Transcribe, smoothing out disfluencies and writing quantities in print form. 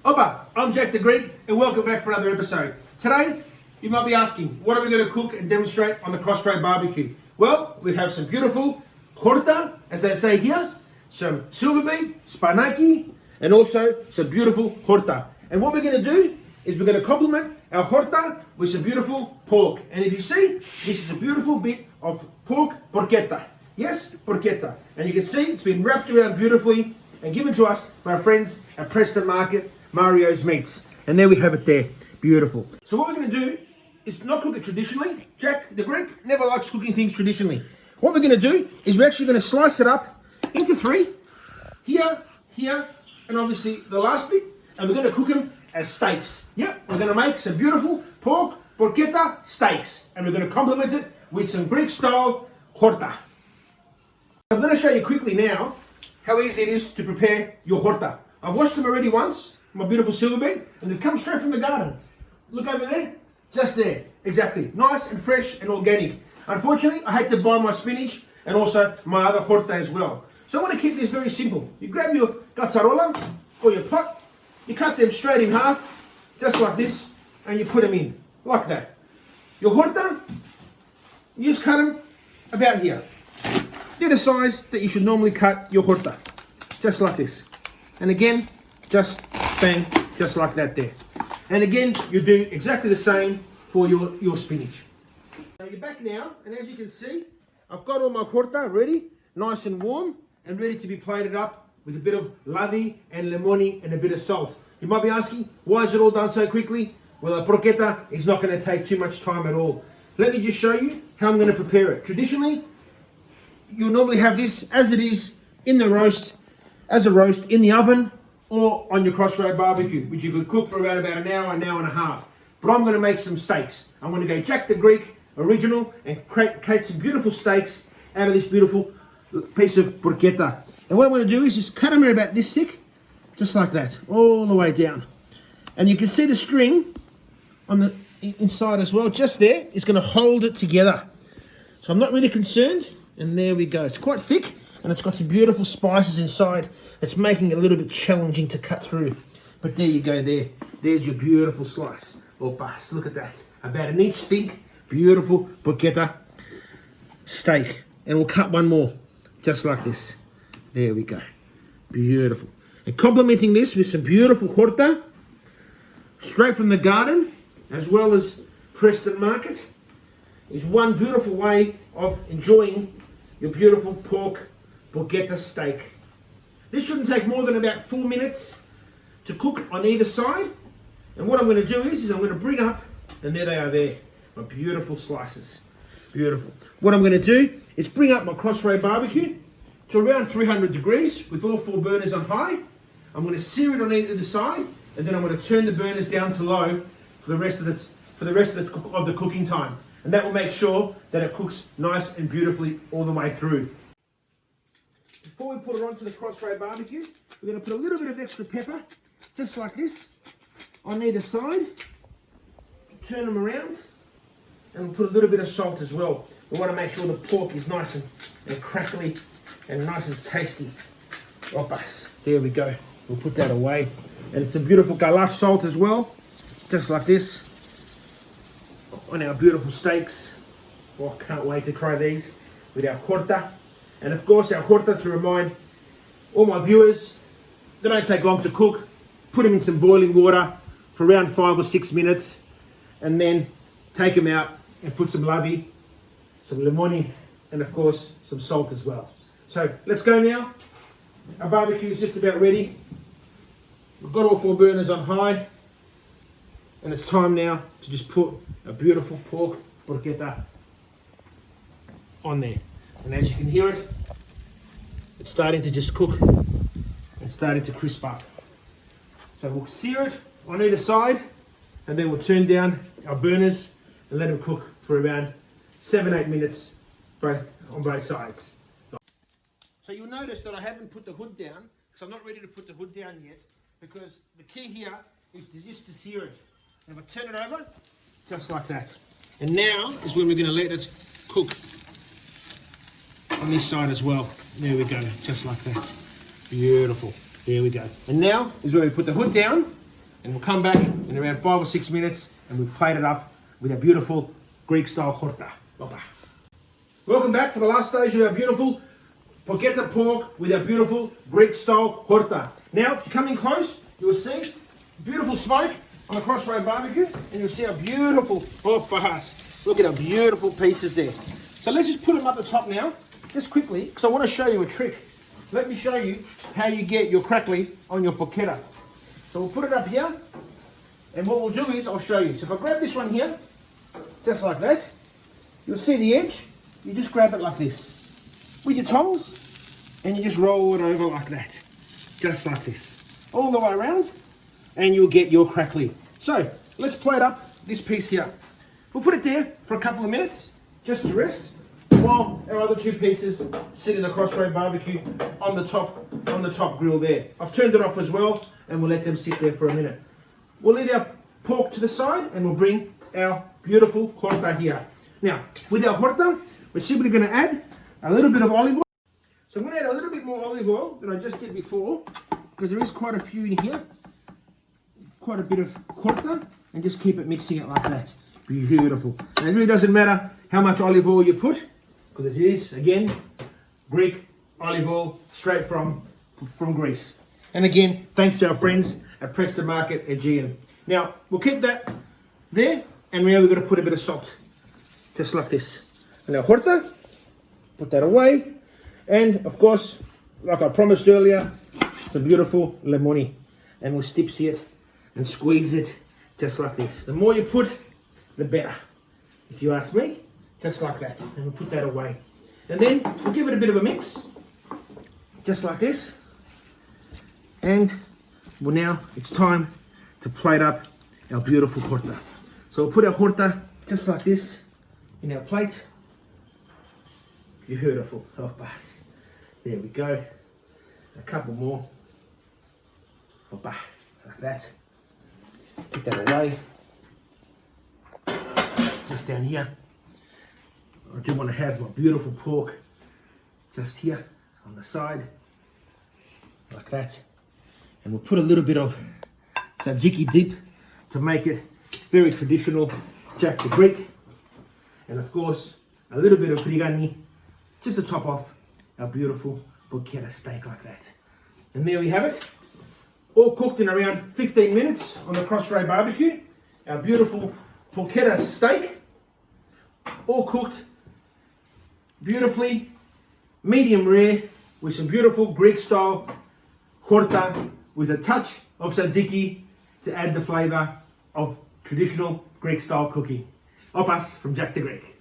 Opa, I'm Jack the Greek and welcome back for another episode. Today, you might be asking, what are we going to cook and demonstrate on the Crossroad Barbecue? Well, we have some beautiful Xorta, as they say here, some silver beet, spinaki, and also some beautiful Xorta. And what we're going to do is we're going to complement our Xorta with some beautiful pork. And if you see, this is a beautiful bit of pork porchetta. Yes, porchetta. And you can see it's been wrapped around beautifully and given to us by our friends at Preston Market, Mario's Meats. And there we have it there. Beautiful. So what we're going to do is not cook it traditionally. Jack the Greek never likes cooking things traditionally. What we're going to do is we're actually going to slice it up into three. Here, here, and obviously the last bit. And we're going to cook them as steaks. Yep, we're going to make some beautiful pork porchetta steaks. And we're going to complement it with some Greek-style Xorta. I'm going to show you quickly now how easy it is to prepare your Xorta. I've washed them already once, my beautiful silver beet, and they've come straight from the garden. Look over there, just there, exactly. Nice and fresh and organic. Unfortunately, I had to buy my spinach and also my other Xorta as well. So I want to keep this very simple. You grab your cazzarola or your pot, you cut them straight in half, just like this, and you put them in, like that. Your Xorta, you just cut them about here. They're the size that you should normally cut your Xorta, just like this. And again, just bang, just like that there. And again, you do exactly the same for your spinach. So you're back now, and as you can see, I've got all my Xorta ready, nice and warm, and ready to be plated up with a bit of lavi and limoni and a bit of salt. You might be asking, why is it all done so quickly? Well, a porchetta is not going to take too much time at all. Let me just show you how I'm going to prepare it. Traditionally, you'll normally have this as it is in the roast, as a roast in the oven or on your Crossroad Barbecue, which you could cook for about an hour and a half. But I'm going to make some steaks. I'm going to go Jack the Greek original and create some beautiful steaks out of this beautiful piece of porchetta. And what I'm going to do is just cut them about this thick, just like that, all the way down. And you can see the string on the inside as well, just there, is going to hold it together. So I'm not really concerned. And there we go. It's quite thick and it's got some beautiful spices inside. It's making it a little bit challenging to cut through. But there you go there. There's your beautiful slice. Oh, bus, look at that. About an inch thick, beautiful porchetta steak. And we'll cut one more, just like this. There we go. Beautiful. And complementing this with some beautiful Xorta, straight from the garden, as well as Preston Market, is one beautiful way of enjoying your beautiful pork porchetta steak. This shouldn't take more than about 4 minutes to cook on either side. And what I'm going to do is I'm going to bring up, and there they are there, my beautiful slices. Beautiful. What I'm going to do is bring up my Crossroad Barbecue to around 300 degrees with all 4 burners on high. I'm going to sear it on either side, and then I'm going to turn the burners down to low for the rest of the cooking time. And that will make sure that it cooks nice and beautifully all the way through. Before we put it onto the Crossroad Barbecue, we're going to put a little bit of extra pepper, just like this, on either side. Turn them around, and we'll put a little bit of salt as well. We want to make sure the pork is nice and crackly and nice and tasty. Opas, there we go. We'll put that away. And it's a beautiful galas salt as well, just like this, on our beautiful steaks. Oh, can't wait to try these with our Xorta. And of course our Xorta, to remind all my viewers, they don't take long to cook. Put them in some boiling water for around 5 or 6 minutes, and then take them out and put some lavi, some limoni, and of course some salt as well. So let's go now. Our barbecue is just about ready. We've got all 4 burners on high, and it's time now to just put a beautiful pork porchetta on there. And as you can hear it, it's starting to just cook and starting to crisp up. So we'll sear it on either side, and then we'll turn down our burners and let them cook for around 7-8 minutes on both sides. So you'll notice that I haven't put the hood down, because I'm not ready to put the hood down yet, because the key here is just to sear it. And if I turn it over, just like that. And now is when we're going to let it cook on this side as well. There we go, just like that. Beautiful. There we go. And now is where we put the hood down and we'll come back in around 5 or 6 minutes and we'll plate it up with our beautiful Greek-style Xorta. Bye-bye. Welcome back for the last stage of our beautiful Porchetta pork with our beautiful Greek-style Xorta. Now, if you come in close, you'll see beautiful smoke on the crossroad barbecue, and you'll see how beautiful, oh for us, look at our beautiful pieces there. So let's just put them up the top now, just quickly, because I want to show you a trick. Let me show you how you get your crackly on your Porchetta. So we'll put it up here, and what we'll do is, I'll show you. So if I grab this one here, just like that, you'll see the edge, you just grab it like this, with your tongs, and you just roll it over like that, just like this, all the way around, and you'll get your crackly. So let's plate up this piece here. We'll put it there for a couple of minutes, just to rest, while our other two pieces sit in the crossroad barbecue on the top grill there. I've turned it off as well, and we'll let them sit there for a minute. We'll leave our pork to the side, and we'll bring our beautiful Xorta here. Now, with our Xorta, we're simply going to add a little bit of olive oil. So I'm going to add a little bit more olive oil than I just did before, because there is quite a few in here. Quite a bit of Xorta, and just keep it mixing it like that. Beautiful. And it really doesn't matter how much olive oil you put, because it is, again, Greek olive oil straight from Greece. And again, thanks to our friends at Preston Market Aegean. Now, we'll keep that there, and now we're going to put a bit of salt, just like this. And our Xorta, put that away. And of course, like I promised earlier, some beautiful lemoni. And we'll stipsy it and squeeze it just like this. The more you put, the better, if you ask me. Just like that. And we'll put that away. And then we'll give it a bit of a mix, just like this. And well, now it's time to plate up our beautiful Xorta. So we'll put our Xorta just like this in our plate. Beautiful. Oh, bus. There we go. A couple more. Oh, bah. Like that. Put that away. Just down here. I do want to have my beautiful pork just here on the side. Like that. And we'll put a little bit of tzatziki dip to make it very traditional Jack the Greek. And of course, a little bit of frigani just to top off our beautiful Porchetta steak like that. And there we have it. All cooked in around 15 minutes on the crossroad barbecue. Our beautiful Porchetta steak. All cooked beautifully, medium rare, with some beautiful Greek style Xorta with a touch of tzatziki to add the flavour of traditional Greek style cooking. Opas from Jack the Greek.